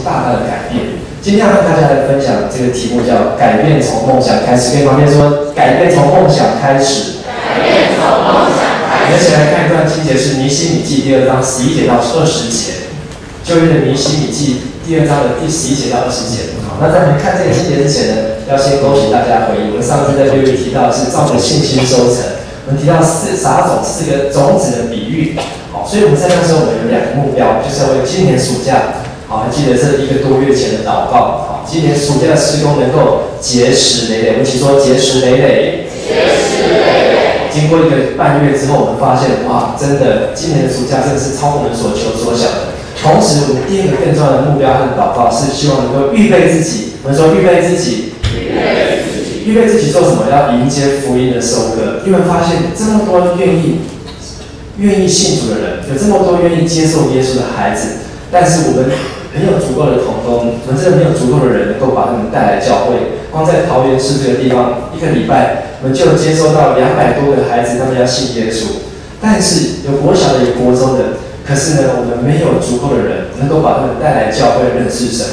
大大的改变。今天要跟大家来分享这个题目叫“改变从梦想开始”，跟旁边说“改变从梦想开始”。改变从梦想开始。我们一起来看一段经节，是尼希米记第2章11节到20节。旧约的尼希米记第2章的第11节到20节。好，那在我们看这个经节之前呢，要先勾起大家回忆。我们上次在6月提到的是照着信心收成，我们提到撒种4个种子的比喻。好，所以我们在那时候我们有2个目标，就是要为今年暑假。好，还记得这1个多月前的祷告。好，今年暑假的施工能够结实累累。我们一起说结实累累。结实累累。经过1个半月之后，我们发现，哇，真的，今年的暑假真的是超我们所求所想的。同时，我们第2个更重要的目标和祷告是希望能够预备自己。我们说预备自己。预备自己做什么？要迎接福音的收割。因为发现这么多愿意信主的人，有这么多愿意接受耶稣的孩子，但是我们没有足够的同工，我们真的没有足够的人能够把他们带来教会。光在桃园市这个地方，1个礼拜我们就接收到200多个孩子，他们要信耶稣。但是有国小的，有国中的，可是呢，我们没有足够的人能够把他们带来教会认识神。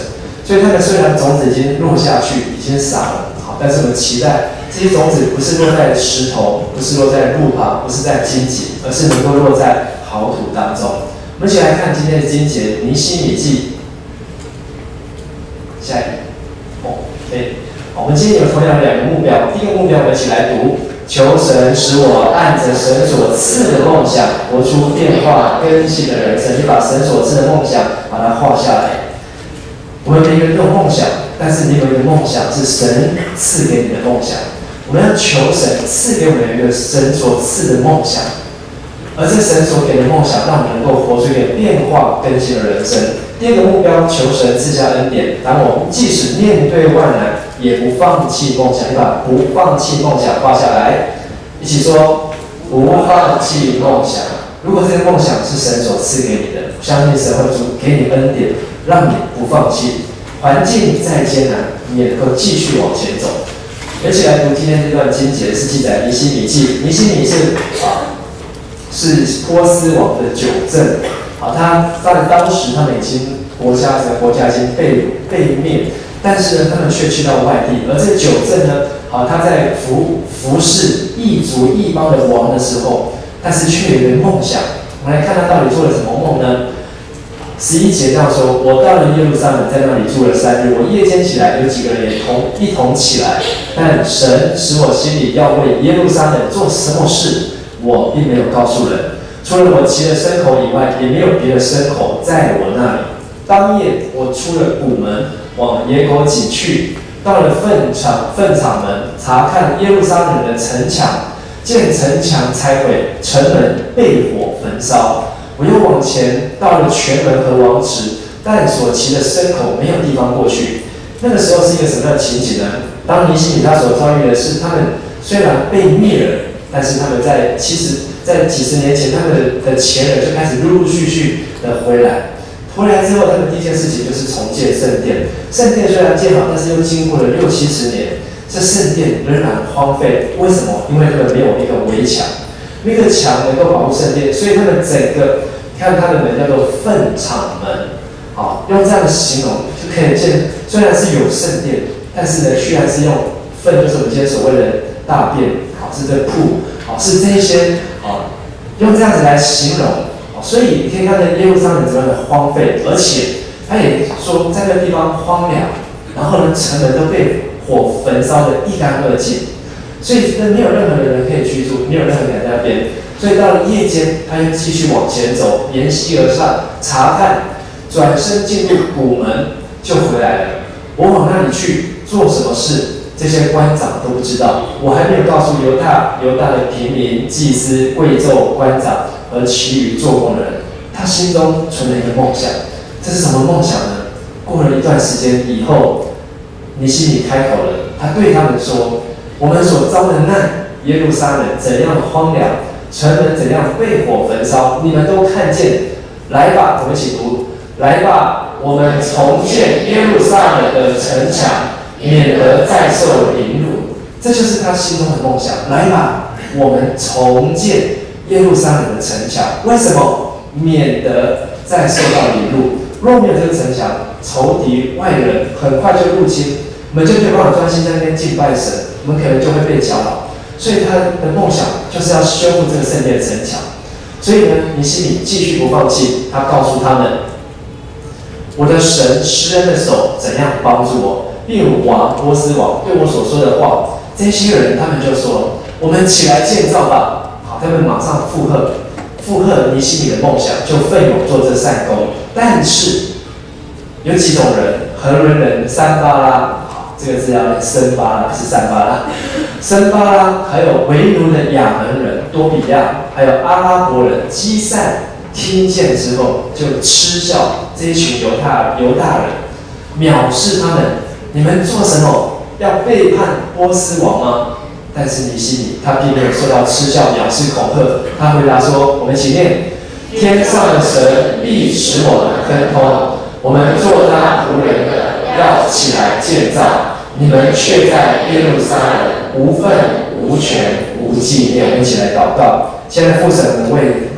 所以他们虽然种子已经落下去，已经撒了，好，但是我们期待这些种子不是落在石头，不是落在路旁，不是在荆棘，而是能够落在好土当中。我们一起来看今天的经节，尼希米记。下一页。好，我们今天有同样的2个目标。第1个目标，我们一起来读：求神使我按着神所赐的梦想，活出变化更新的人生。就把神所赐的梦想把它画下来。我们每个人都有梦想，但是你有一个梦想是神赐给你的梦想。我们要求神赐给我们一个神所赐的梦想。而这神所给的梦想，让我们能够活出一个变化更新的人生。第2个目标，求神赐下恩典，让我们即使面对万难，也不放弃梦想。你把不放弃梦想画下来，一起说不放弃梦想。如果这个梦想是神所赐给你的，相信神会给你恩典，让你不放弃。环境再艰难，你也能够继续往前走。一起来读今天这段经节，是记载尼希米记。尼希米是波斯王的9正。好，当时他们已经国家已经被灭，但是呢，他们却去到外地。而这9正呢，好，他在服侍异族异邦的王的时候，但是却有一个梦想。我们来看他到底做了什么梦呢？11节这样说：我到了耶路撒冷，在那里住了3日。我夜间起来，有几个人也一同起来，但神使我心里要为耶路撒冷做什么事，我并没有告诉人。除了我骑的牲口以外，也没有别的牲口在我那里。当夜，我出了谷门，往野口井去，到了粪场门，查看耶路撒冷的城墙，见城墙拆毁，城门被火焚烧。我又往前到了泉门和王池，但所骑的牲口没有地方过去。那个时候是一个什么样的情景呢？当尼希米他所遭遇的是，他们虽然被灭了，但是他们在几十年前，他们的前人就开始陆陆续续的回来。回来之后，他们第1件事情就是重建圣殿。圣殿虽然建好，但是又经过了60、70年，这圣殿仍然荒废。为什么？因为他们没有一个围墙，那个墙能够保护圣殿，所以他们整个看他的门叫做粪场门。好，用这样的形容就可以见，虽然是有圣殿，但是呢，居然是用粪，就是我们今天所谓的大便，好，是这铺，好，是这一些，好，用这样子来形容。所以你可以看到耶路撒冷怎么样的荒废，而且他也说在那个地方荒凉，然后呢，城门都被火焚烧得一干二净，所以没有任何的人可以居住，没有任何人在那边。所以到了夜间，他又继续往前走，沿溪而上，查看，转身进入谷门，就回来了。我往那里去做什么事？这些官长都不知道，我还没有告诉犹大的平民、祭司、贵胄、官长和其余做工的人。他心中存了一个梦想，这是什么梦想呢？过了一段时间以后，尼希米开口了，他对他们说：“我们所遭的难，耶路撒冷怎样荒凉，城门怎样被火焚烧，你们都看见。来吧，我们一起读：来吧，我们重建耶路撒冷的城墙。”免得再受凌辱，这就是他心中的梦想。来吧，我们重建耶路撒冷的城墙。为什么？免得再受到凌辱。若没有这个城墙，仇敌外人很快就入侵，我们就没有办法专心在那边敬拜神，我们可能就会被搅扰。所以他的梦想就是要修复这个圣殿城墙。所以呢，尼希米继续不放弃，他告诉他们：我的神施恩的手怎样帮助我，并如波斯王对我所说的话。这些人他们就说：我们起来建造吧。好，他们马上附和尼希米的梦想，就奋勇做这善工。但是有几种人，何伦人参巴拉，这个字要念森巴拉，不是散巴拉。森巴拉，还有为奴的亚门人多比亚，还有阿拉伯人基散，听见之后就嗤笑这一群犹大人，藐视他们。你们做什么？要背叛波斯王吗？但是尼希米他并没有受到嗤笑、藐视、恐吓，他回答说：我们一起念：天上的神必使我们亨通，我们做他仆人的要起来建造，你们却在耶路撒冷无份无权无纪念。我们一起来祷告。现在父神，我们为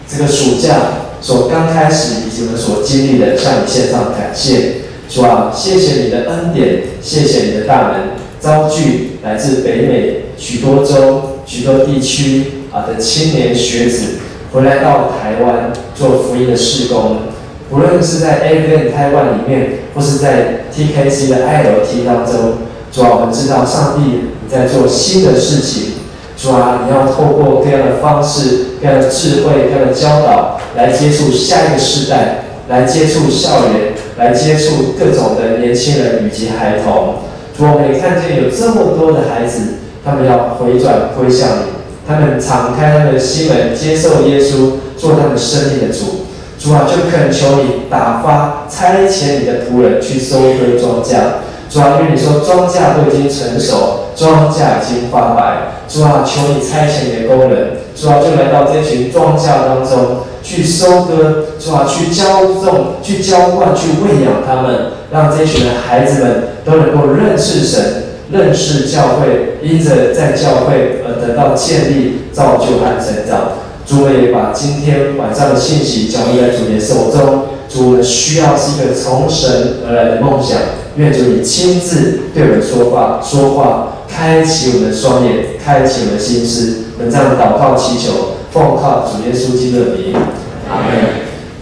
这个暑假所刚开始以及我们所经历的，向你献上感谢。主啊，谢谢你的恩典，谢谢你的大能，招聚来自北美许多州、许多地区的青年学子，回来到台湾做福音的事工。不论是在 AVN 台湾里面，或是在 TKC 的 ILT 当中，主啊，我们知道上帝你在做新的事情。主啊，你要透过各样的方式、各样的智慧、各样的教导，来接触下一个世代，来接触校园，来接触各种的年轻人以及孩童。主，我们也看见有这么多的孩子，他们要回转归向你，他们敞开他们的心门，接受耶稣做他们生命的主。主啊，就恳求你打发差遣你的仆人去收割庄稼。主啊，因为你说庄稼都已经成熟，庄稼已经发白。主啊，求你差遣你的工人，主啊，就来到这群庄稼当中去收割。主啊，去浇种、去浇灌、去喂养他们，让这群的孩子们都能够认识神、认识教会，因着在教会而得到建立、造就和成长。主，我也把今天晚上的信息交付在主你的手中。主，我们需要是一个从神而来的梦想。愿主你亲自对我们说话，开启我们的双眼，开启我们的心思。我们这样祷告祈求，奉靠主耶稣基督的名，阿门。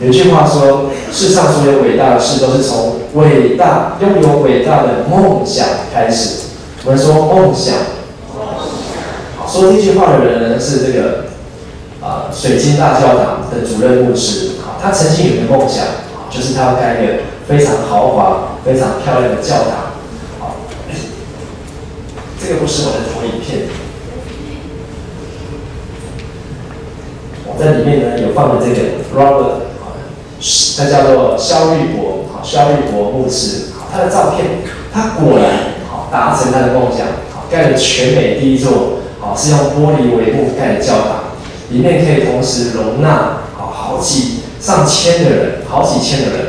有一句话说，世上所有伟大的事都是从拥有伟大的梦想开始。我们说梦想，说这句话的人呢是这个水晶大教堂的主任牧师。他曾经有一个梦想，就是他要盖一个非常豪华、非常漂亮的教堂。这个不是我的投影片，我在里面呢有放了这个 Robert， 他叫做肖玉博牧师。他的照片，他果然达成他的梦想，盖了全美第一座是用玻璃帷幕盖的教堂，里面可以同时容纳上千的人，好几千的人，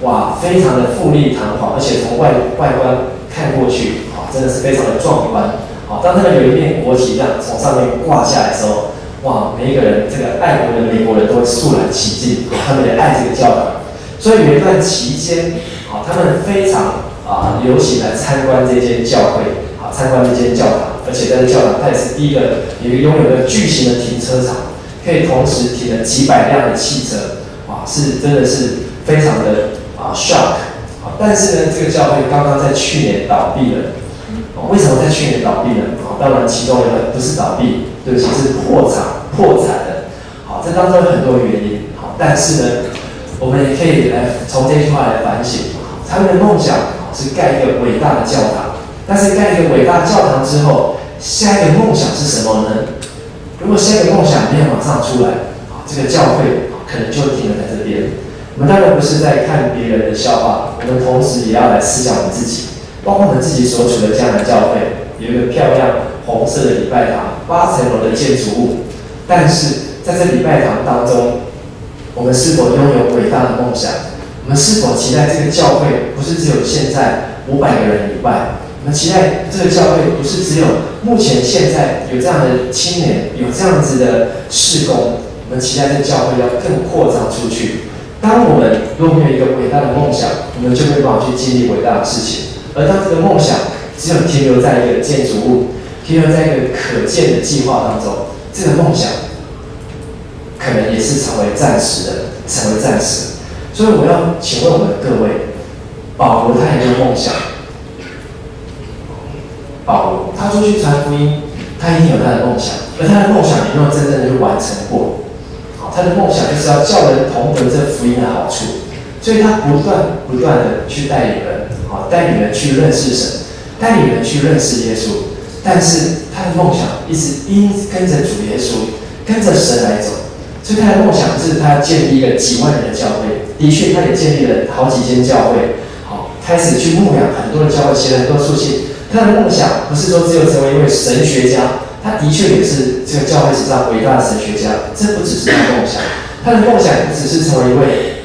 哇，非常的富丽堂皇，而且从外观看过去，真的是非常的壮观。当他们有一面国旗这样从上面挂下来的时候，哇，每一个人这个爱国的美国人都会肃然起敬，他们也爱这个教堂。所以有一段期间，他们非常流行来参观这间教会，参观这间教堂，而且在这教堂它也是第一个拥有了巨型的停车场，可以同时停了几百辆的汽车。是真的是非常的shock。但是呢，这个教会刚刚在去年倒闭了。为什么在去年倒闭呢？当然其中不是倒闭，对不起，是破产的。这当中有很多原因。但是呢，我们也可以来从这句话来反省，他们的梦想是盖一个伟大的教堂。但是盖一个伟大的教堂之后，下一个梦想是什么呢？如果下一个梦想没有马上出来，这个教会可能就停了在这边。我们当然不是在看别人的笑话，我们同时也要来思想我们自己，包括我们自己所处的江南教会，有一个漂亮红色的礼拜堂，8层楼的建筑物。但是在这礼拜堂当中，我们是否拥有伟大的梦想？我们是否期待这个教会不是只有现在500个人以外？我们期待这个教会不是只有目前现在有这样的青年，有这样子的事工。我们期待这个教会要更扩张出去，当我们如果没有一个伟大的梦想，我们就没有办法去经历伟大的事情。而当这个梦想只有停留在一个建筑物，停留在一个可见的计划当中，这个梦想可能也是成为暂时的，成为暂时。所以我要请问我们各位，保罗他有没有梦想？保罗他出去传福音，他一定有他的梦想，而他的梦想有没有真正的去完成过？他的梦想就是要叫人同得这福音的好处，所以他不断的去带领人，带领人去认识神，带领人去认识耶稣。但是他的梦想一直跟着主耶稣，跟着神来走。所以他的梦想是他要建立一个几万人的教会，的确他也建立了好几间教会，开始去牧养很多的教会，写了很多书信。他的梦想不是说只有成为一位神学家，他的确也是这个教会史上伟大的神学家，这不只是他的梦想。他的梦想不只是成为一位，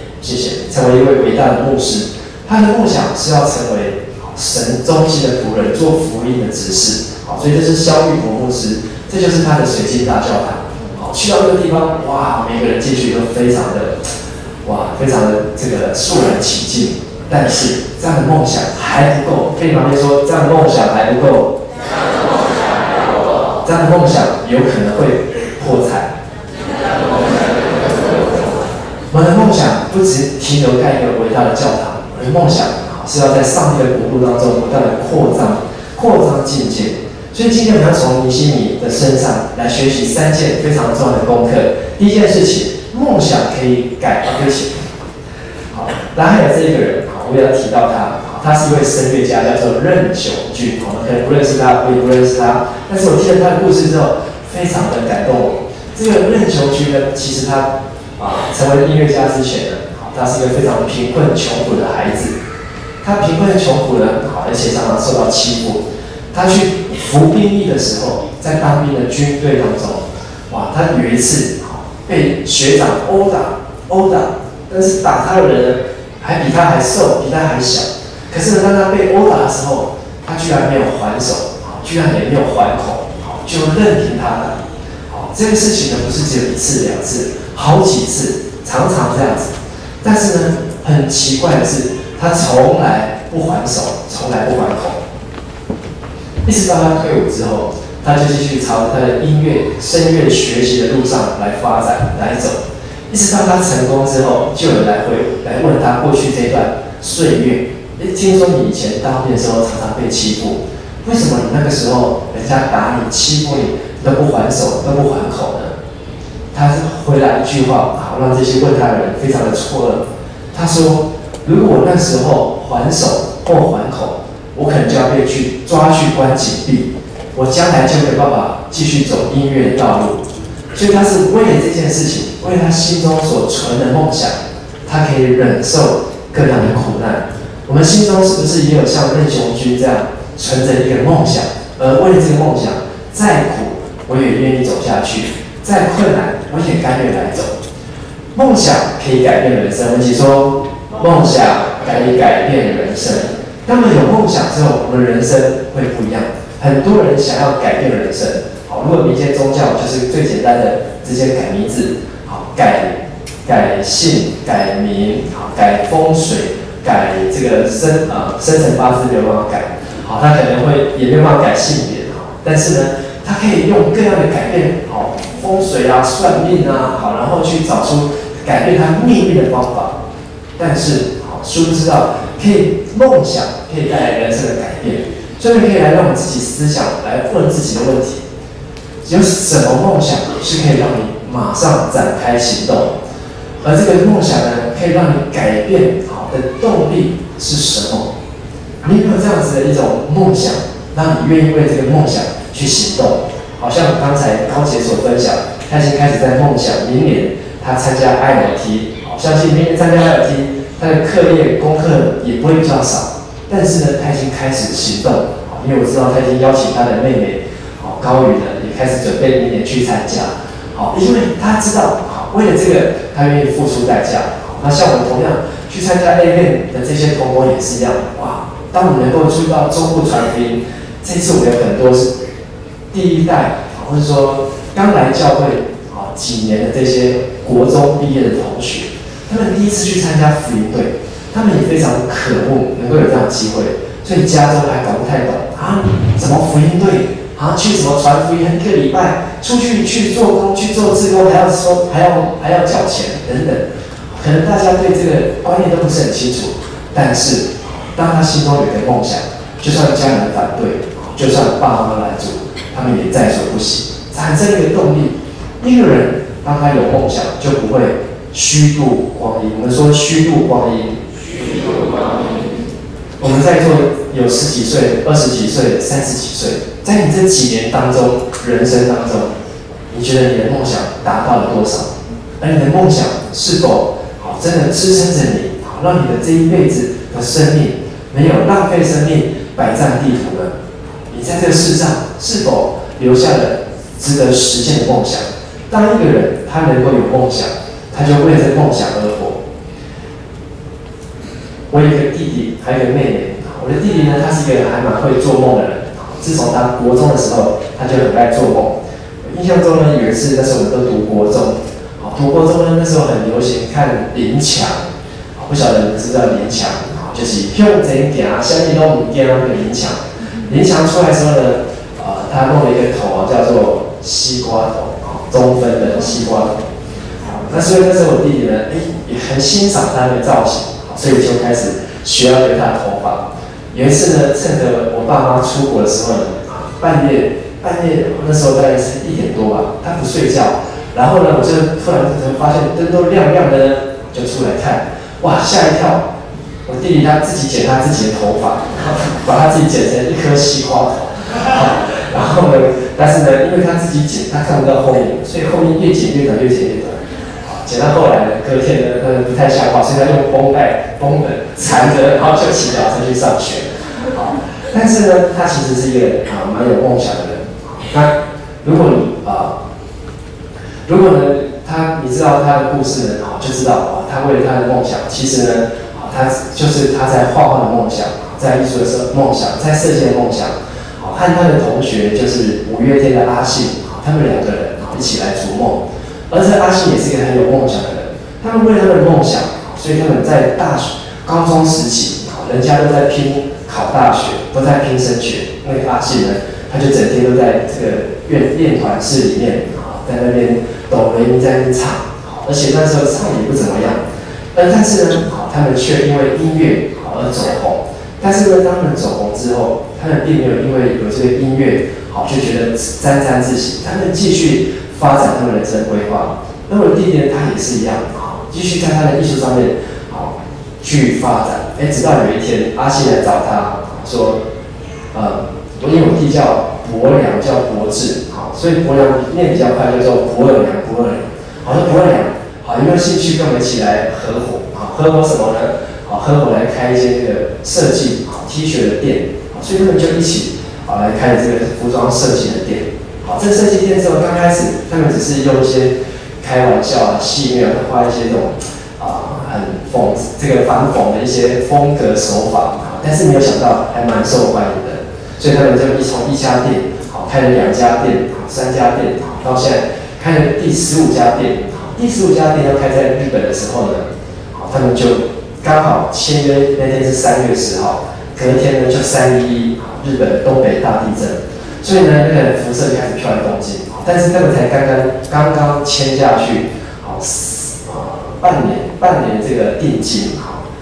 成为一位伟大的牧师，他的梦想是要成为神中心的仆人，做福音的执事。所以这是萧玉国牧师，这就是他的水晶大教堂。去到这个地方，哇，每个人进去都非常的这个肃然起敬。但是这样的梦想还不够，跟你旁边说，这样的梦想还不够。这样的梦想有可能会破产。我的梦想不只停留在一个伟大的教堂，我的梦想是要在上帝的国度当中不断的扩张境界。所以今天我们要从尼希米的身上来学习3件非常重要的功课。第一件事情，梦想可以改对不起。然后还有这一个人，我也要提到他，他是一位声乐家，叫做任雄俊。我们可能不认识他，我也不认识他，但是我听了他的故事之后，非常的感动我。这个任雄俊呢，其实他成为音乐家之前呢，他是一个非常贫困穷苦的孩子。他贫困穷苦呢，而且常常受到欺负。他去服兵役的时候，在当兵的军队当中，他有一次被学长殴打，但是打他的人呢，还比他还瘦，比他还小。可是当他被殴打的时候，他居然没有还手，居然也没有还口，就任凭他打。这个事情呢，不是只有1次2次，好几次，常常这样子。但是呢，很奇怪的是，他从来不还手，从来不还口。一直到他退伍之后，他就继续朝他的音乐、声乐学习的路上来发展、来走。一直到他成功之后，就有人来问他过去这段岁月。听说你以前当兵的时候常常被欺负，为什么你那个时候人家打你、欺负你都不还手、都不还口呢？他回来一句话，让这些问他的人非常的错愕。他说：“如果我那时候还手或还口，我可能就要被抓去关禁闭，我将来就没有办法继续走音乐的道路。”所以他是为了这件事情，为了他心中所存的梦想，他可以忍受各样的苦难。我们心中是不是也有像任雄君这样存着一个梦想，而为了这个梦想，再苦我也愿意走下去，再困难我也甘愿来走。梦想可以改变人生，我们一起说，梦想可以改变人生。当我们有梦想之后，我们的人生会不一样。很多人想要改变人生，如果民间宗教就是最简单的，直接改名字，改姓、改名，改风水，改这个生辰八字没有办法改，他可能会也没有办法改性别，但是呢，他可以用各样的改变，风水啊、算命啊，然后去找出改变他命运的方法。但是，殊不知道，梦想可以带来人生的改变，所以可以来让我们自己思想，来问自己的问题：有什么梦想是可以让你马上展开行动？而这个梦想呢，可以让你改变的动力是什么？你有没有这样子的一种梦想，让你愿意为这个梦想去行动？好像刚才高姐所分享，她已经开始在梦想明年她参加 ILT， 相信明年参加 ILT。他的课业功课也不会比较少，但是呢，他已经开始行动，因为我知道他已经邀请他的妹妹，高宇呢也开始准备明年去参加，因为他知道，为了这个他愿意付出代价。那像我们同样去参加 A 院的这些同工也是一样，当我们能够去到中部传福音，这次我们有很多是第一代，或者说刚来教会几年的这些国中毕业的同学。他们第一次去参加福音队，他们也非常渴慕能够有这样的机会，所以家中还搞不太懂啊，怎么福音队啊，去什么传福音，一个礼拜出去做工，去做志工，还要缴钱等等，可能大家对这个观念都不是很清楚，但是当他心中有一个梦想，就算家人反对，就算爸妈拦住，他们也在所不惜，产生一个动力。一个人当他有梦想，就不会虚度光阴。我们说虚度光阴，我们在座有10几岁、20几岁、30几岁，在你这几年当中，人生当中，你觉得你的梦想达到了多少？而你的梦想是否真的支撑着你，让你的这一辈子的生命没有浪费生命、百战地图呢？你在这个世上是否留下了值得实现的梦想？当一个人他能够有梦想，他就为这梦想而活。我有一个弟弟，还有一个妹妹。我的弟弟呢，他是一个还蛮会做梦的人。自从他国中的时候，他就很爱做梦。印象中呢，有一次那时候我们都读国中，读国中呢，那时候很流行看林强，不晓得你们知不知道林强？就是向前行，什么都不惊那个林强。林强出来的时候呢，他弄了一个头叫做西瓜头，中分的西瓜头。那所以那时候我弟弟呢，也很欣赏他的造型，所以就开始学要留他的头发。有一次呢，趁着我爸妈出国的时候呢，半夜那时候大概是1点多吧，他不睡觉，然后呢，我就突然发现灯都亮亮的呢，就出来看，哇，吓一跳！我弟弟他自己剪他自己的头发，把他自己剪成一颗西瓜头，然后呢，但是呢，因为他自己剪，他看不到后面，所以后面越剪越短，越剪越短。剪到后来呢，隔天呢，不太像话，所以他用绷缠着，然后就骑脚车去上学。但是呢，他其实是一个蛮有梦想的人。那如果你知道他的故事呢，就知道他为了他的梦想，其实呢，他就是他在画画的梦想，在艺术的梦想，在设计的梦想。和他的同学就是5月天的阿信，他们2个人一起来逐梦。而这阿信也是一个很有梦想的人，他们为了他们的梦想，所以他们在高中时期，人家都在拼考大学，都在拼升学。那个阿信呢，他就整天都在这个练团室里面，在那边哆来咪在那边唱，而且那时候唱也不怎么样。但是呢，他们却因为音乐而走红。但是呢，当他们走红之后，他们并没有因为有这个音乐，就觉得沾沾自喜，他们继续发展他们人生规划。那我的弟弟呢，他也是一样，继续在他的艺术上面去发展。直到有一天，阿信来找他说，因为我弟叫伯良，叫伯志，所以伯良念比较快，叫做伯尔良。好，说伯尔良，有没有兴趣跟我们一起来合伙？合伙什么呢？合伙来开一些这个设计T 恤的店，所以他们就一起来开这个服装设计的店。这设计店之后，刚开始他们只是用一些开玩笑戏谑，画一些这种很这个反讽的一些风格手法，但是没有想到还蛮受欢迎的，所以他们就从1家店开了2家店、3家店，到现在开了第15家店。第15家店要开在日本的时候呢，他们就刚好签约那天是3月10号，隔天呢就311日本东北大地震，所以呢那个辐射就开始飘来东京，但是他们才刚刚签下去，半年这个定金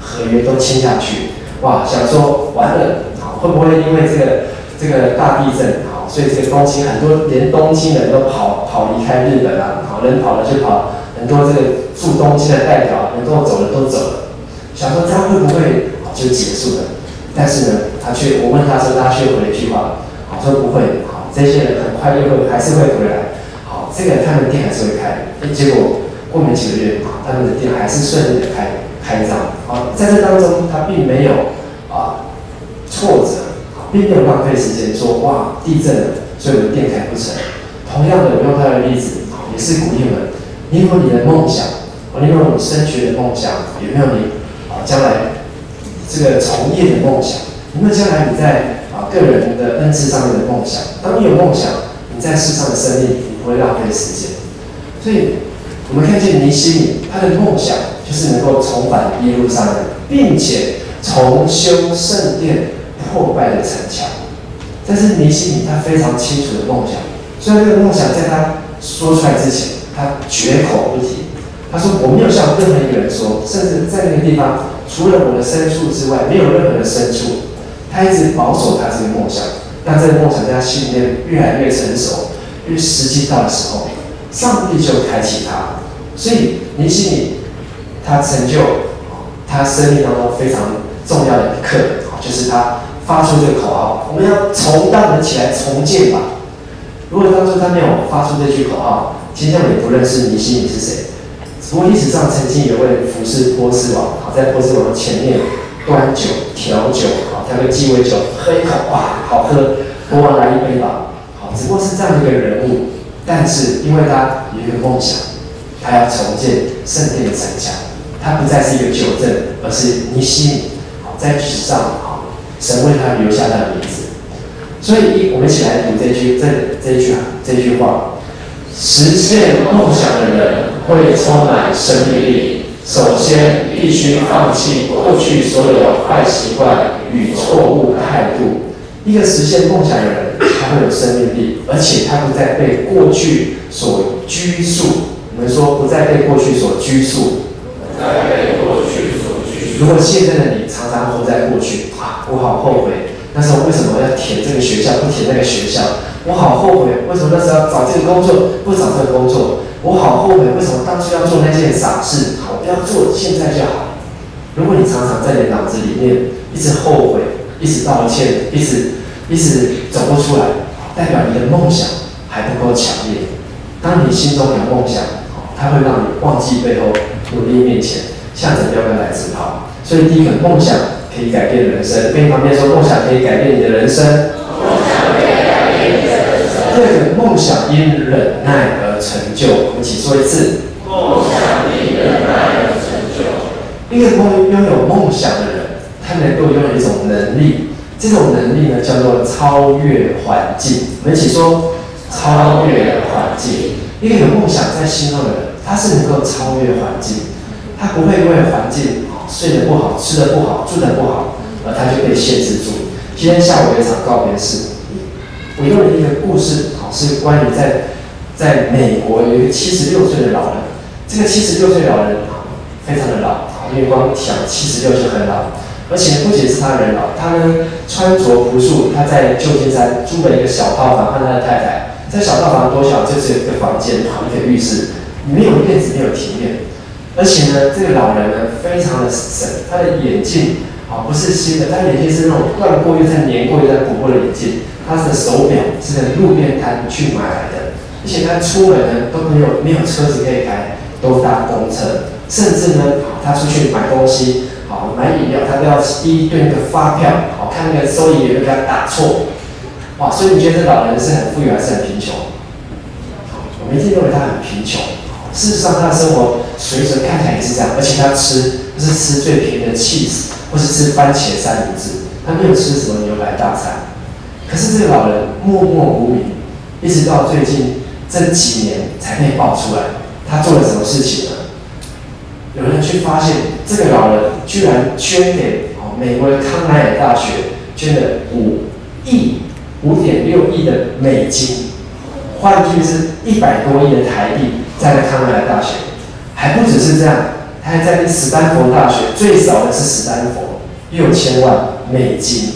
合约都签下去，哇，想说完了，会不会因为这个大地震，所以这个东京很多连东京人都跑离开日本啊，人跑了就跑，很多这个驻东京的代表人都走了，想说这样会不会就结束了？但是呢，我问他说，他却回了一句话，说不会，这些人很快还是会回来，这个他们店还是会开。结果过没几个月，他们的店还是顺利的开张。在这当中，他并没有挫折，并没有浪费时间说哇地震了，所以我的店开不成。同样的，我用他的例子，也是鼓励我们：你有没有你的梦想？你有没有你升学的梦想？有没有你将来这个从业的梦想？有没有将来你在个人的恩赐上面的梦想？当你有梦想，你在世上的生命你不会浪费时间。所以，我们看见尼希米他的梦想就是能够重返耶路撒冷，并且重修圣殿破败的城墙。这是尼希米他非常清楚的梦想，虽然这个梦想在他说出来之前，他绝口不提。他说：“我没有向任何一个人说，甚至在那个地方，除了我的牲畜之外，没有任何的牲畜。”他一直保守他这个梦想，让这个梦想在他心里面越来越成熟。因为时机到的时候，上帝就开启他。所以尼希米他成就他生命当中非常重要的一刻，就是他发出这个口号：“我们要重荡人起来，重建吧。”如果当初他没有发出这句口号，今天我们也不认识尼希米是谁。不过历史上曾经有位服侍波斯王，在波斯王前面端酒调酒，调个鸡尾酒，喝一口，哇，好喝！国王来一杯吧。只不过是这样的一个人物，但是因为他有一个梦想，他要重建圣殿的城墙，他不再是一个酒政，而是尼希米。在纸上，神为他留下他的名字。所以，我们一起来读这句话：实现梦想的人会充满生命力。首先，必须放弃过去所有的坏习惯与错误态度。一个实现梦想的人，他会有生命力，而且他不再被过去所拘束。我们说，不再被过去所拘束。如果现在的你常常活在过去，我好后悔，那时候为什么要填这个学校，不填那个学校？我好后悔，为什么那时候要找这个工作，不找这个工作？我好后悔，为什么当初要做那件傻事？我不要做，现在就好。如果你常常在你脑子里面一直后悔，一直道歉，一直走不出来，代表你的梦想还不够强烈。当你心中有梦想，它会让你忘记背后，努力面前，向着标杆来直跑。所以第一个，梦想可以改变人生。跟旁边说，梦想可以改变你的人生。第二个，梦想因忍耐而成就。我们一起说一次：梦想因忍耐而成就。一个拥有梦想的人，他能够拥有一种能力，这种能力呢叫做超越环境。我们一起说：超越环境。一个有梦想在心中的人，他是能够超越环境，他不会因为环境睡得不好、吃得不好、住得不好，而他就被限制住。今天下午有一场告别式，我用了一个故事，是关于在美国有一个76岁的老人。这个76岁的老人非常的老，因为光想76就很老，而且不仅是他人老，他呢穿着朴素，他在旧金山租了一个小套房，和他的太太。这小套房多小？就只有一个房间，一个浴室，没有院子，没有庭院。而且呢，这个老人呢非常的神，他的眼镜不是新的，他的眼镜是那种断过又再粘过又再补过的眼镜。他的手表是在路边摊去买来的，而且他出门呢都没有车子可以开，都搭公车。甚至呢，他出去买东西，买饮料，他都要第一对那个发票，看那个收银员给他打错。哇，所以你觉得这老人是很富裕还是很贫穷？我们一定认为他很贫穷。事实上，他的生活水准看起来也是这样，而且他不是吃最便宜的 cheese， 或是吃番茄三明治，他没有吃什么牛排大餐。可是这个老人默默无名，一直到最近这几年才被爆出来。他做了什么事情呢？有人去发现，这个老人居然捐给美国的康奈尔大学，捐了5.6亿的美金，换句是100多亿的台币，在康奈尔大学。还不只是这样，他还在史丹佛大学，最少的是史丹佛6000万美金，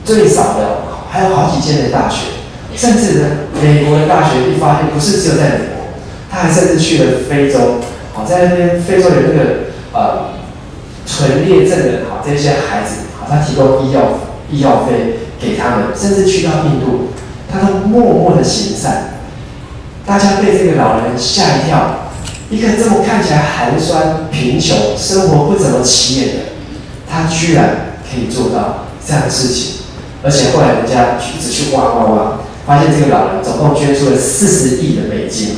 最少的还有好几间的大学，甚至呢，美国的大学一发现不是只有在美国，他还甚至去了非洲，在那边非洲有那个唇裂症的这些孩子，他提供医药费给他们，甚至去到印度，他都默默的行善。大家被这个老人吓一跳，一个这么看起来寒酸、贫穷、生活不怎么起眼的，他居然可以做到这样的事情。而且后来人家一直去挖，发现这个老人总共捐出了40亿的美金，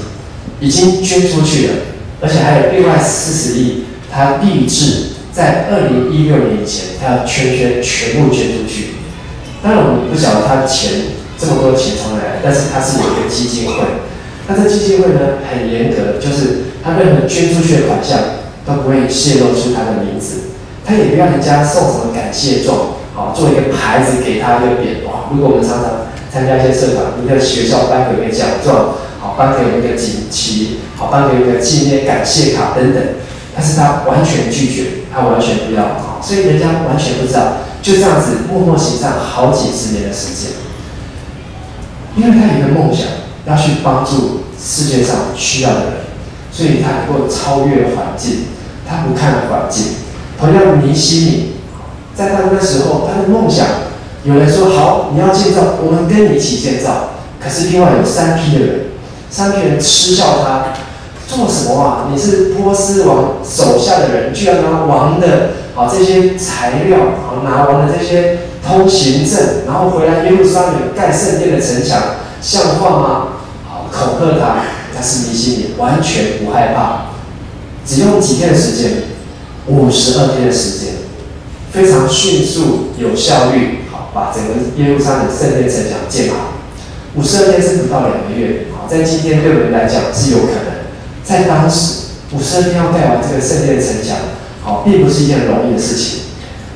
已经捐出去了，而且还有另外40亿，他立志在2016年以前，他要全部捐出去。当然我们不晓得他的钱这么多钱从哪来，但是他是有一个基金会，那这基金会呢很严格，就是他任何捐出去的款项都不会泄露出他的名字，他也不要人家送什么感谢状，好，做一个牌子给他一个匾。哇，如果我们常常参加一些社团，一个学校颁给一个奖状，好，颁给一个锦旗，好，颁给一个纪念感谢卡等等，但是他完全拒绝，他完全不要，好，所以人家完全不知道，就这样子默默行善好几十年的时间，因为他有一个梦想，要去帮助世界上需要的人，所以他能够超越环境，他不看环境。同样，尼希米在他那时候，他的梦想，有人说好，你要建造，我们跟你一起建造。可是另外有3批的人，3批人嗤笑他，做什么啊？你是波斯王手下的人，居然拿王的这些材料，拿王的这些通行证，然后回来耶路撒冷盖圣殿的城墙，像话吗？好，恐吓他。但是尼希米完全不害怕，只用几天的时间，52天的时间，非常迅速有效率，好，把整个耶路撒冷圣殿城墙建好。52天是不到2个月，好，在今天对我们来讲是有可能，在当时52天要盖完这个圣殿城墙，好，并不是一件容易的事情。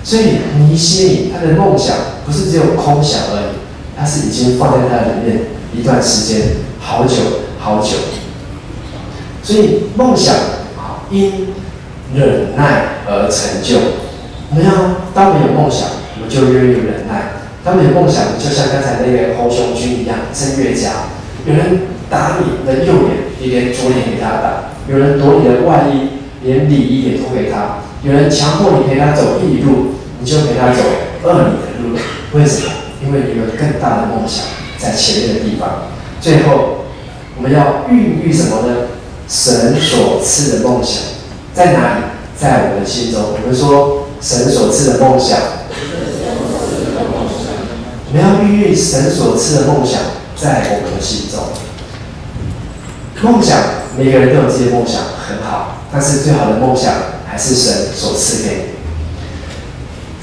所以尼希米他的梦想不是只有空想而已，他是已经放在他里面一段时间，好久好久。所以梦想因忍耐而成就。当我们有梦想，我们就越有忍耐。当我们有梦想，就像刚才那个侯雄军一样，真越佳。有人打你的右眼，你连左眼给他打；有人夺你的外衣，连里衣也脱给他；有人强迫你陪他走1里路，你就陪他走2里的路。为什么？因为你有更大的梦想在前面的地方。最后，我们要孕育什么呢？神所赐的梦想在哪里？在我们的心中。我们说神所赐的梦想，我们要孕育神所赐的梦想在我们的心中。梦想，每个人都有自己的梦想，很好，但是最好的梦想还是神所赐给你。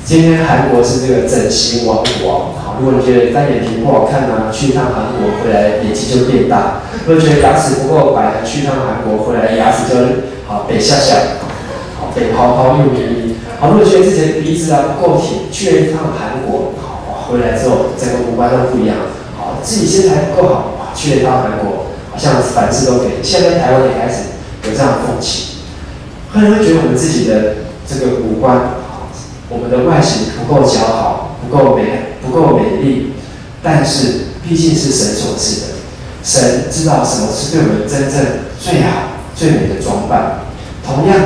今天韩国是这个整形王国，好，如果你觉得单眼皮不好看啊，去一趟韩国回来眼睛就变大；如果觉得牙齿不够白，去一趟韩国回来牙齿就好北下下，好北泡泡又迷。好，如果觉得自己的鼻子不够挺，去了一趟韩国，好回来之后整个五官都不一样。好，自己身材不够好，去了一趟韩国，好像凡事都可以。现在台湾也开始有这样的风气，很多人会觉得我们自己的这个五官。我们的外形不够姣好，不够美丽，但是毕竟是神所赐的。神知道什么是对我们真正最好、最美的装扮。同样，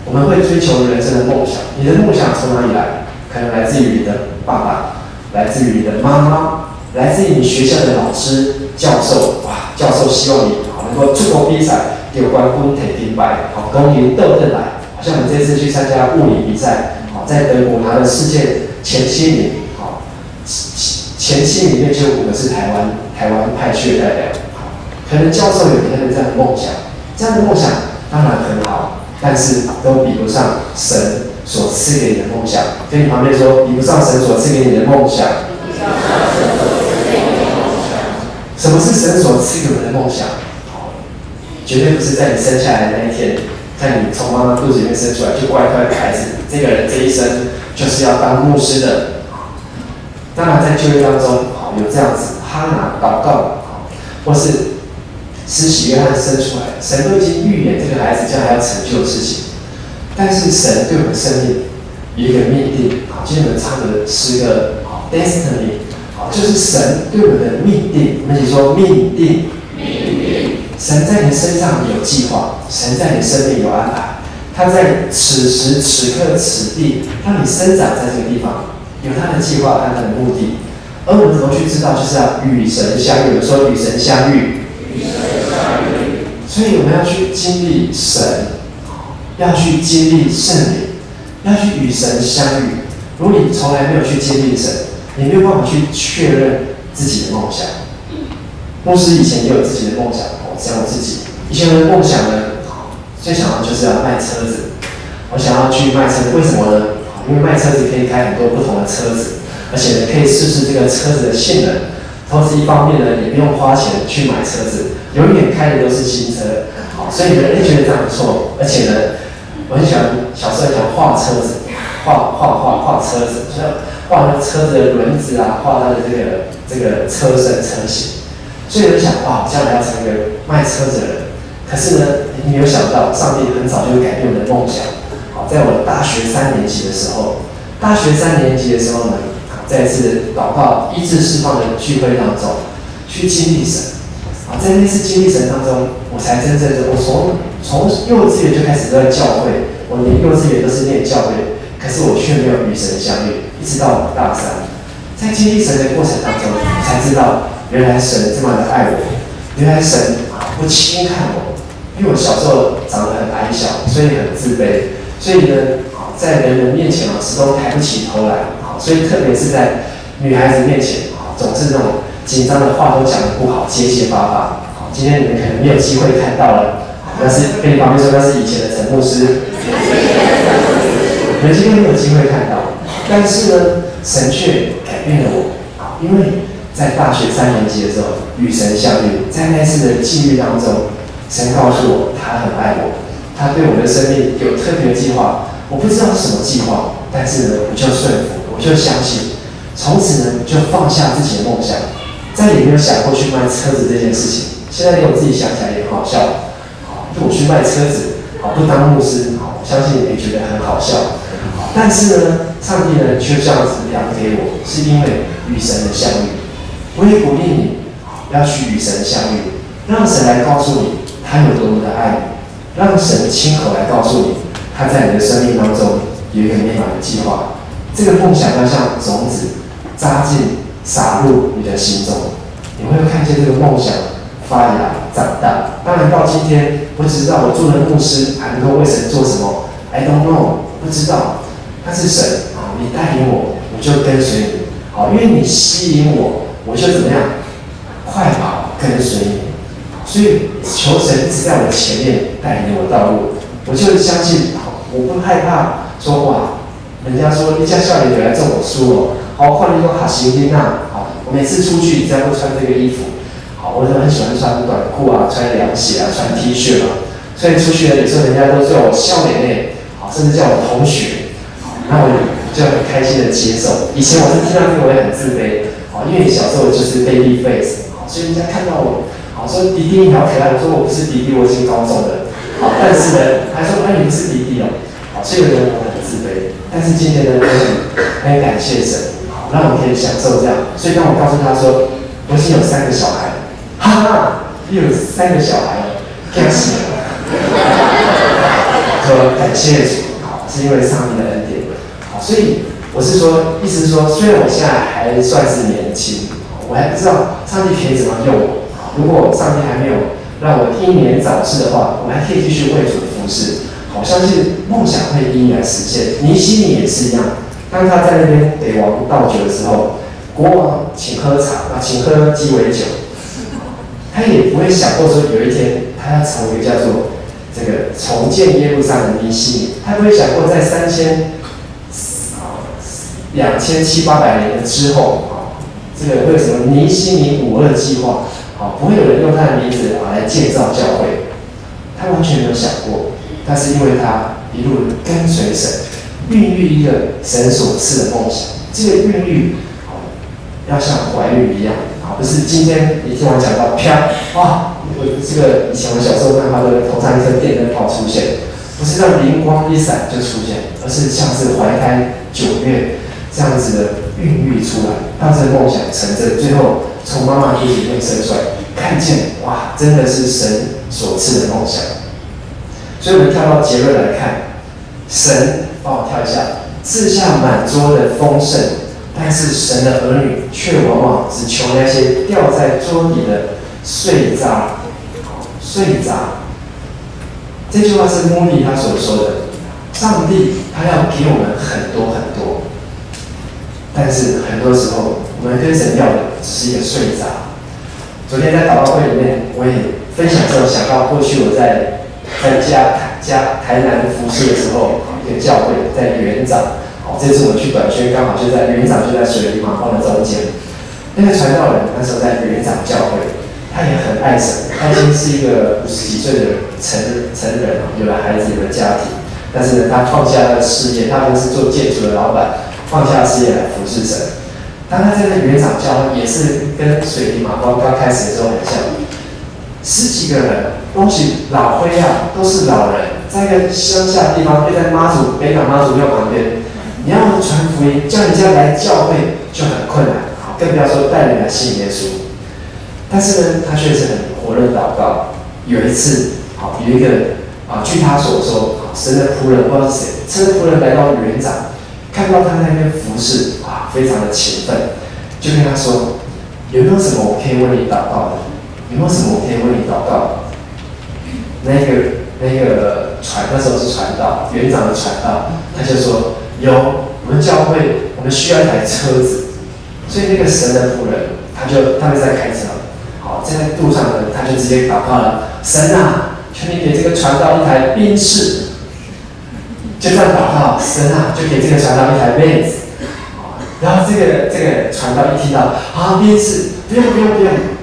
我们会追求人生的梦想。你的梦想从哪里来？可能来自于你的爸爸，来自于你的妈妈，来自于你学校的老师、教授。哇，教授希望你能够出国比赛，有关公铁金牌，好，公赢斗得来。好像我们这次去参加物理比赛。在德国拿了世界前7名，好，前7名里面就有5个是台湾派去的代表，好，可能教授有他们这样的梦想，这样的梦想当然很好，但是都比不上神所赐给你的梦想。跟你旁边说，比不上神所赐给你的梦想。什么是神所赐给我们的梦想？好，绝对不是在你生下来的那一天。在你从妈妈肚子里面生出来就挂一块牌子，这个人这一生就是要当牧师的。当然，在就业当中，有这样子哈拿祷告，或是施洗约翰生出来，神都已经预言这个孩子将来要成就的事情。但是神对我们生命有一个命定，今天我们唱的诗歌，destiny，就是神对我们的命定。我们一起说命定。神在你身上有计划，神在你生命有安排，他在此时此刻此地让你生长在这个地方，有他的计划和他的目的。而我们怎么去知道？就是要与神相遇。有人说与神相遇，所以我们要去经历神，要去经历圣灵，要去与神相遇。如果你从来没有去经历神，你没有办法去确认自己的梦想。牧师以前也有自己的梦想。像我自己以前的梦想呢，最想要就是要卖车子。我想要去卖车子，为什么呢？因为卖车子可以开很多不同的车子，而且呢可以试试这个车子的性能。同时一方面呢，也不用花钱去买车子，永远开的都是新车。好，所以呢，觉得这样不错。而且呢，我很喜欢小时候喜欢画车子，画车子，像画那个车子的轮子啊，画它的这个车身车型。所以我就想，哇，将来要成为一个卖车子的人。可是呢，你没有想到，上帝很早就改变我的梦想。好，在我大学3年级的时候，呢，在一次祷告医治释放的聚会当中，去经历神。啊，在那次经历神当中，我才真正的，我从幼稚园就开始都在教会，我连幼稚园都是念教会，可是我却没有与神相遇，一直到我大3，在经历神的过程当中，我才知道原来神这么的爱我，原来神不轻看我，因为我小时候长得很矮小，所以很自卑，所以呢，在人们面前始终抬不起头来，所以特别是在女孩子面前，总是那种紧张的话都讲得不好，结结巴巴。今天你们可能没有机会看到了，那是跟你旁边说那是以前的陈牧师，你们今天没有机会看到，但是呢，神却改变了我，因为在大学3年级的时候与神相遇，在那次的际遇当中，神告诉我他很爱我，他对我的生命有特别的计划，我不知道是什么计划，但是呢，我就顺服，我就相信，从此呢就放下自己的梦想，再也没有想过去卖车子这件事情。现在连我自己想起来也很好笑，就我去卖车子，不当牧师，我相信你也觉得很好笑。但是呢，上帝呢却这样子量给我，是因为与神的相遇。我也鼓励你要去与神相遇，让神来告诉你他有多么的爱你，让神亲口来告诉你他在你的生命当中有一个美满的计划。这个梦想要像种子扎进撒入你的心中，你会看见这个梦想发芽长大。当然到今天，我只知道我做了牧师还能够为神做什么 ，I don't know， 不知道。但是神你带领我，我就跟随你。因为你吸引我，我就怎么样，快跑跟随你。所以求神一直在我的前面带领我道路，我就相信，我不害怕说哇，人家说你家少年有来种我书哦，看你说好行兵啊，我每次出去只要不穿这个衣服。我就很喜欢穿短裤啊，穿凉鞋啊，穿 T 恤啊，所以出去呢，有时候人家都叫我笑脸脸，甚至叫我同学，那我就很开心的接受。以前我是听到这个我也很自卑，因为小时候就是 baby face， 所以人家看到我，说弟弟你好可爱，我说我不是弟弟，我已经高中了，但是呢，还说你不是弟弟哦，所以呢我很自卑。但是今天呢，我很感谢神，让我可以享受这样。所以当我告诉他说，我已经有3个小孩。又有3个小孩了，恭喜了！说感谢主，是因为上帝的恩典。所以我是说，意思是说，虽然我现在还算是年轻，我还不知道上帝可以怎么用我。如果上帝还没有让我英年早逝的话，我还可以继续为主服事。我相信梦想会因来实现。尼希米也是一样，当他在那边给王倒酒的时候，国王请喝茶，请喝鸡尾酒。他也不会想过说有一天他要成为叫做这个重建耶路撒冷的尼希米，他不会想过在2700-2800年之后，这个会有什么尼希米52计划，不会有人用他的名字来建造教会，他完全没有想过。但是因为他一路跟随神，孕育一个神所赐的梦想，这个孕育要像怀孕一样。不是今天你听我讲到啪哇，我这个以前我小时候看到的头上一颗电灯泡出现，不是让灵光一闪就出现，而是像是怀胎9月这样子的孕育出来，让这个梦想成真，最后从妈妈肚子里面生出来，看见哇，真的是神所赐的梦想。所以我们跳到结论来看，神帮我跳一下，赐下满桌的丰盛。但是神的儿女却往往只求那些掉在桌底的碎渣。碎渣，这句话是穆迪他所说的。上帝他要给我们很多很多，但是很多时候我们跟神要的只是一个碎渣。昨天在祷告会里面，我也分享的时候想到，过去我在台南服事的时候，一个教会在园长。这次我去短宣，刚好就在园长就在水泥马蜂的中间。那个传道人那时候在园长教会，他也很爱神，他已经是一个50几岁的成人，有了孩子，有了家庭。但是呢，他放下他的事业，他不是做建筑的老板，放下事业来服侍神。当他在那园长教会也是跟水泥马光刚开始的时候很像，10几个人，东西老灰啊，都是老人，在一个乡下地方，又在北港妈祖庙旁边，你要传福音，叫人家来教会就很困难，好，更不要说带人来信耶稣。但是呢，他却是很火热祷告。有一次，好，有一个据他所说，神的仆人不知道是谁，这个仆人来到园长，看到他在那边服侍，非常的勤奋，就跟他说：“有没有什么我可以为你祷告的？有没有什么我可以为你祷告的？”那个那时候是传道，园长的传道，他就说：“有，我们教会我们需要一台车子。”所以那个神的仆人，他们在开车。好，在路上呢，他就直接祷告了：“神啊，求你给这个传道一台宾士。”就这样祷告，神啊，就给这个传道一台Benz。然后这个传道一听到宾士，不用，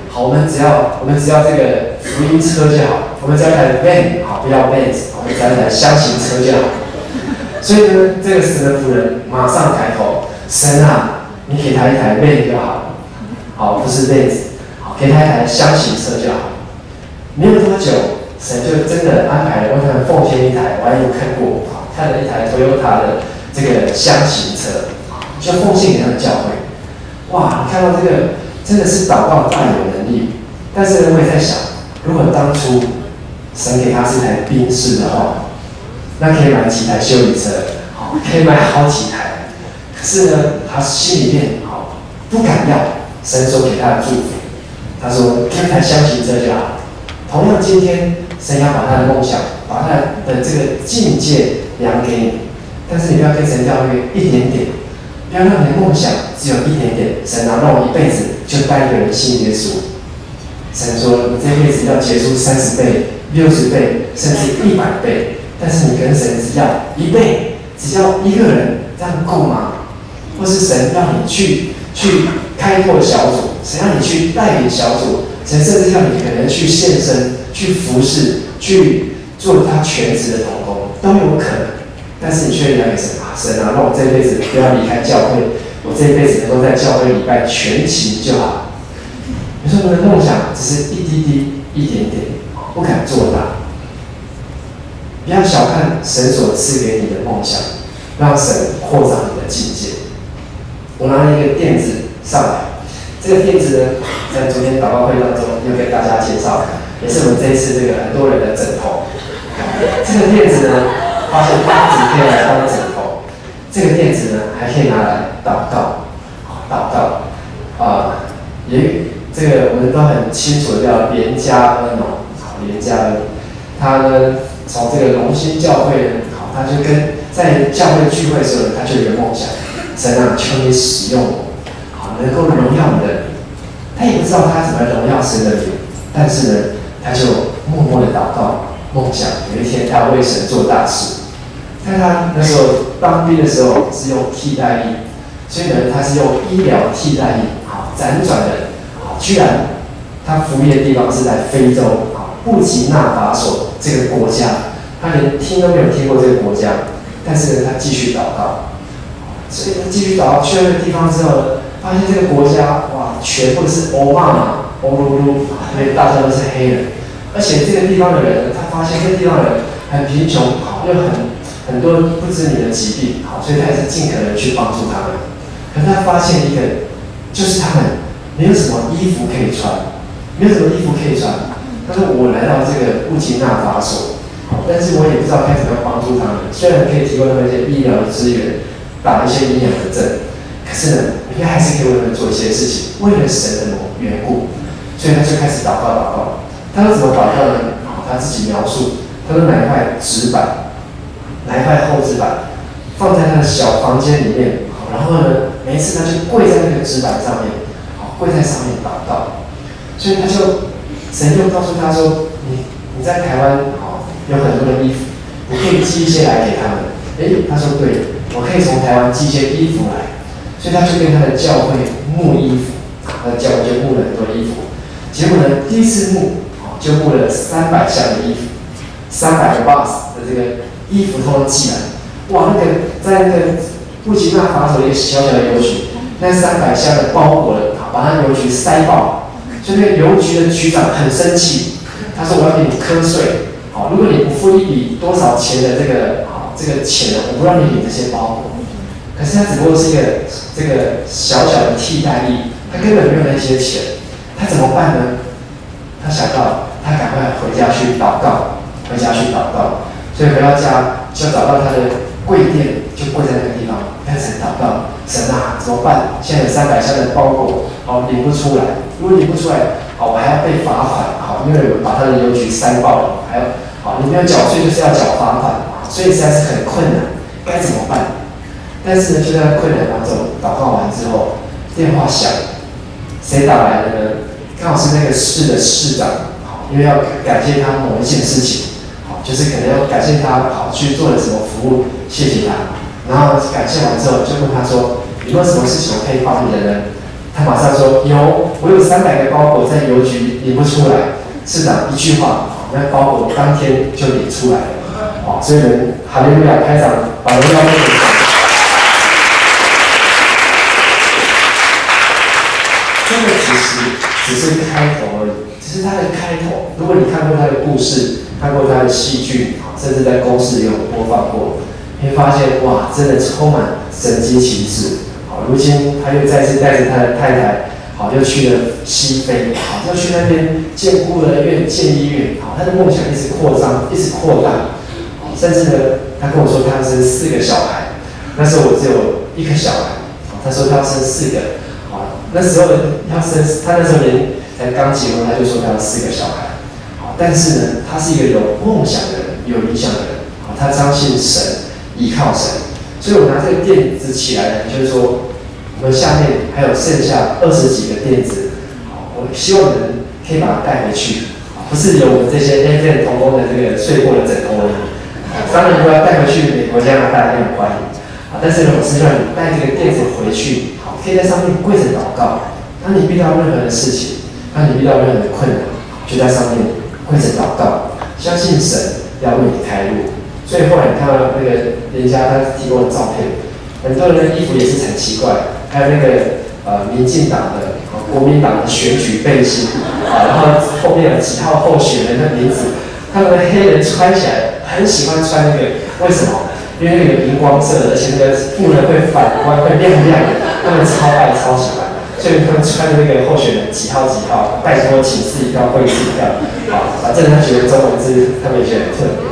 好，我们只要这个福音车就好，我们只要一台 van， 好，不要 Benz， 我们只要一台箱型车就好。所以呢，这个神的仆人马上抬头：“神啊，你给他一台 van 就好，好，不是 Benz。”给他一台箱型车就好。没有多久，神就真的安排了为他们奉献一台，我还有看过，看了一台 Toyota 的这个箱型车，就奉献给他们教会。哇，你看到这个真的是祷告大有能力。但是我也在想，如果当初神给他是台宾士的话，那可以买几台修理车，可以买好几台。可是呢，他心里面不敢要神所给他的祝福。他说：“给一台箱型车就好。”同样，今天神要把他的梦想，把他的这个境界量给你，但是你不要跟神要一点点，不要让你的梦想只有一点点。神让我一辈子就带一个人信耶稣。神说：“你这辈子要结出30倍、60倍，甚至100倍。但是你跟神只要1倍，只要一个人，这样够吗？或是神让你去开拓小组，神让你去带领小组，神甚至让你可能去献身、去服侍、去做他全职的同工，都有可能。但是你却要给神神啊，让我这辈子不要离开教会，我这一辈子能够在教会礼拜全勤就好。你说你的梦想只是一滴滴、一点点，不敢做大。不要小看神所赐给你的梦想，让神扩张你的境界。我拿了一个垫子上来，这个垫子呢，在昨天祷告会当中又给大家介绍，也是我们这一次这个很多人的枕头。这个垫子呢，发现它不只可以来当枕头，这个垫子呢还可以拿来祷告，这个我们都很清楚的叫连家恩连家恩，他呢从这个龙兴教会呢，他就跟在教会聚会的时候，他就有个梦想。神啊，求你使用我，能够荣耀你的名。他也不知道他怎么荣耀神的名，但是呢，他就默默的祷告，梦想有一天他要为神做大事。但他那时候当兵的时候是用替代役，所以呢，他是用医疗替代役，辗转的，居然他服役的地方是在非洲，布吉纳法索这个国家，他连听都没有听过这个国家，但是呢，他继续祷告。所以他继续祷告，去了那个地方之后呢，发现这个国家全部是欧巴马、欧噜噜，因为大家都是黑人，而且这个地方的人，他发现这个地方的人很贫穷，又很多不知名的疾病，所以他也是尽可能去帮助他们。可是他发现一个，就是他们没有什么衣服可以穿，没有什么衣服可以穿。他说：“我来到这个布吉纳法索，但是我也不知道该怎么样帮助他们。虽然可以提供他们一些医疗的资源。”打一些营养的针，可是呢，应该还是可以为他们做一些事情，为了神的缘故，所以他就开始祷告。他说怎么祷告呢？他自己描述，他说拿一块纸板，拿一块厚纸板，放在他的小房间里面，然后呢，每一次他就跪在那个纸板上面，跪在上面祷告。所以神就告诉他说，你在台湾有很多的衣服，你可以寄一些来给他们。他说对。我可以从台湾寄一些衣服来，所以他就跟他的教会募衣服，他的教会就募了很多衣服。结果呢，第一次募就募了300箱的衣服，300个 box 的这个衣服都寄来。哇，那个在那个布吉纳法索一个小小的邮局，那300箱的包裹了，把那邮局塞爆，所以那个邮局的局长很生气，他说我要给你瞌税，好，如果你不付一笔多少钱的这个钱呢，我不让你领这些包裹。可是他只不过是一个这个小小的替代役，他根本没有那些钱，他怎么办呢？他想到他赶快回家去祷告，所以回到家就找到他的柜垫，就跪在那个地方开始祷告。神啊，怎么办？现在有300箱的包裹，好领不出来。如果领不出来，好我还要被罚款，好因为我把他的邮局塞爆了，还要好你没有缴税就是要缴罚款，所以实在是很困难，该怎么办？但是呢，就在困难当中，祷告完之后，电话响，谁打来的呢？刚好是那个市的市长，好，因为要感谢他某一件事情，好，就是可能要感谢他好去做了什么服务，谢谢他。然后感谢完之后，就问他说：“有没有什么事情我可以帮你的呢？”他马上说：“有，我有300个包裹在邮局领不出来。”市长一句话，好，那包裹当天就领出来了，好，所以呢，哈利路亚，拍掌，把荣耀归给神。这个其实只是开头而已，只是它的开头。如果你看过他的故事，看过他的戏剧，甚至在公视也有播放过，你会发现哇，真的充满神迹奇事。好，如今他又再次带着他的太太，好，又去了西非，好，又去那边建孤儿院、建医院，好，他的梦想一直扩张，一直扩大，好，甚至呢，他跟我说他要生4个小孩，那时候我只有1个小孩，好，他说他要生4个。那时候要生，他那时候才刚结婚，他就说他要4个小孩。好，但是呢，他是一个有梦想的人，有理想的人。好，他相信神，依靠神。所以我拿这个垫子起来呢，就是说，我们下面还有剩下20几个垫子。好，我希望你们可以把它带回去。不是有我们这些 FM 同工的这个睡过的枕头而已。当然，如果要带回去美国、加拿大，也很欢迎。但是呢，我是让你带这个垫子回去。可以在上面跪着祷告。当你遇到任何的事情，当你遇到任何的困难，就在上面跪着祷告，相信神要为你开路。所以后来你看到那个人家他提供的照片，很多人的衣服也是很奇怪，还有那个民进党的、国民党的选举背心，然后后面有几号候选人的名字，他们的黑人穿起来很喜欢穿那个，为什么？因为那个荧光色的，而且那个布呢会反光，会亮亮的，他们超爱、超喜欢。所以他们穿的那个候选人几号，拜托请示一票，会示一票，好，反正他觉得中文字他们也觉得很特别。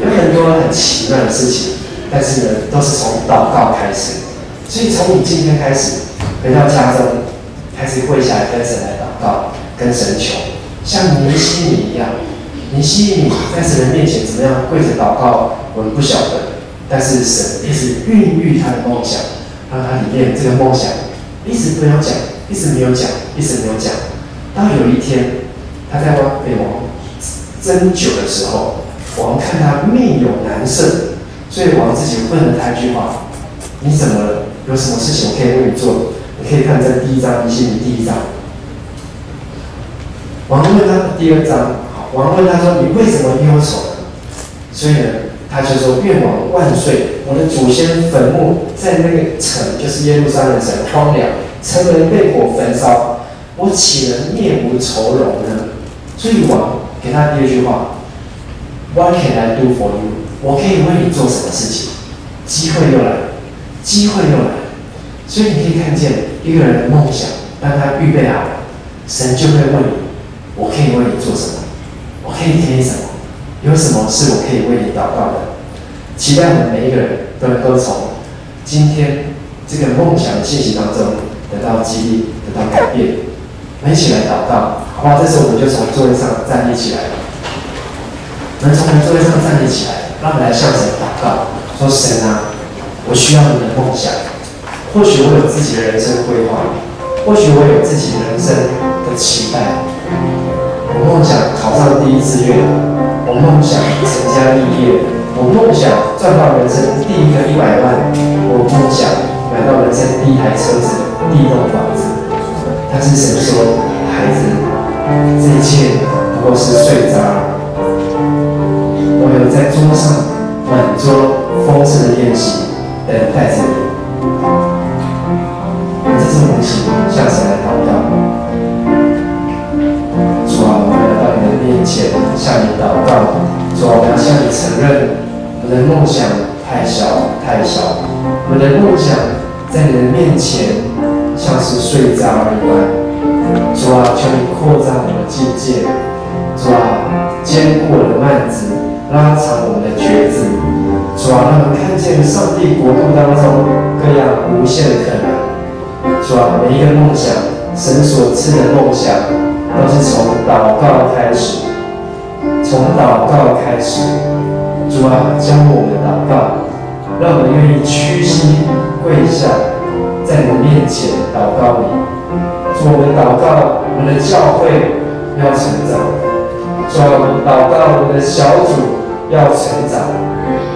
有很多很奇妙的事情，但是呢，都是从祷告开始。所以从你今天开始回到家中，开始跪下来跟神来祷告，跟神求，像尼希米一样。尼希米在神的面前怎么样跪着祷告？我们不晓得，但是神一直孕育他的梦想，让他里面这个梦想一直没有讲，一直没有讲，一直没有讲。到有一天，他在被王斟酒的时候，王看他面有难色，所以王自己问了他一句话：“你怎么了？有什么事情我可以为你做？”你可以看这第1章，尼希米第1章。王问他第2章，王问他说：“你为什么忧愁呢？”所以呢，他就说：“愿王万岁！我的祖先坟墓在那个城，就是耶路撒冷城荒凉，城门被火焚烧，我岂能面无愁容呢？”所以王给他第2句话 ：“What can I do for you？” 我可以为你做什么事情？机会又来了，机会又来了。所以你可以看见一个人的梦想，当他预备好了，神就会问你：“我可以为你做什么？我可以给你什么？有什么是我可以为你祷告的？”期待我们每一个人都能够从今天这个梦想的信息当中得到激励，得到改变。我们一起来祷告，好不好？这时候我们就从座位上站立起来。我们从座位上站立起来，让我们来向神祷告，说：“神啊，我需要你的梦想。或许我有自己的人生规划，或许我有自己人生的期待。我梦想考上第1志愿，我梦想成家立业，我梦想赚到人生第1个100万，我梦想买到人生第1台车子、第1栋房子。但是神说，孩子，这一切不过是睡渣。我有在桌上满桌丰盛的宴席等待着你。这是我们一起向神来祷告。主啊，我们要到你的面前向你祷告。主啊，我们要向你承认，我们的梦想太小太小，我们的梦想在你的面前像是睡着一般。主啊，求你扩张我们的境界。主啊，坚固我的幔子，拉长我们的橛子。主啊，让我们看见上帝国度当中各样无限的可能。主啊，每一个梦想，神所赐的梦想，都是从祷告开始，从祷告开始。主啊，教我们祷告，让我们愿意屈膝跪下，在你面前祷告你。主，我们祷告，我们的教会要成长。主啊，我们祷告，我们的小组要成长。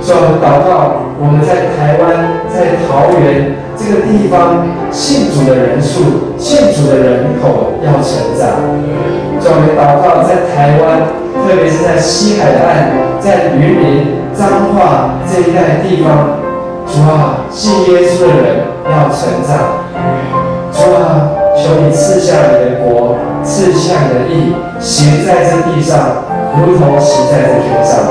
主啊，我们祷告，我们在台湾、在桃园这个地方信主的人数、信主的人口要成长。主啊，我们祷告，在台湾，特别是在西海岸、在云林、彰化这一带地方，主啊，信耶稣的人要成长。主啊，求你赐下你的国，赐下你的义，行在这地上，如同行在这天上。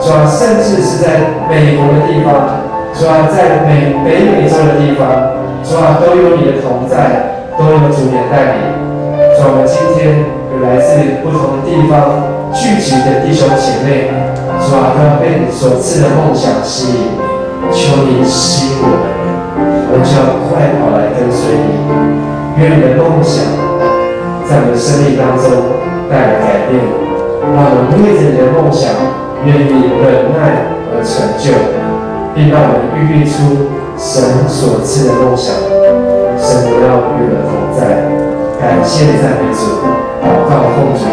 主啊，甚至是在美国的地方，主啊，在北美洲的地方，主啊，都有你的同在，都有主你的带领。主啊，我们今天有来自不同的地方聚集的弟兄姐妹，主啊，都要被你所赐的梦想吸引，求你吸引我们，我们就要快跑来跟随你。愿你的梦想在我们的生命当中带来改变，让我们为着你的梦想，愿意忍耐而成就，并让我们孕育出神所赐的梦想。神不要与我们同在，感谢赞美主，祷告奉主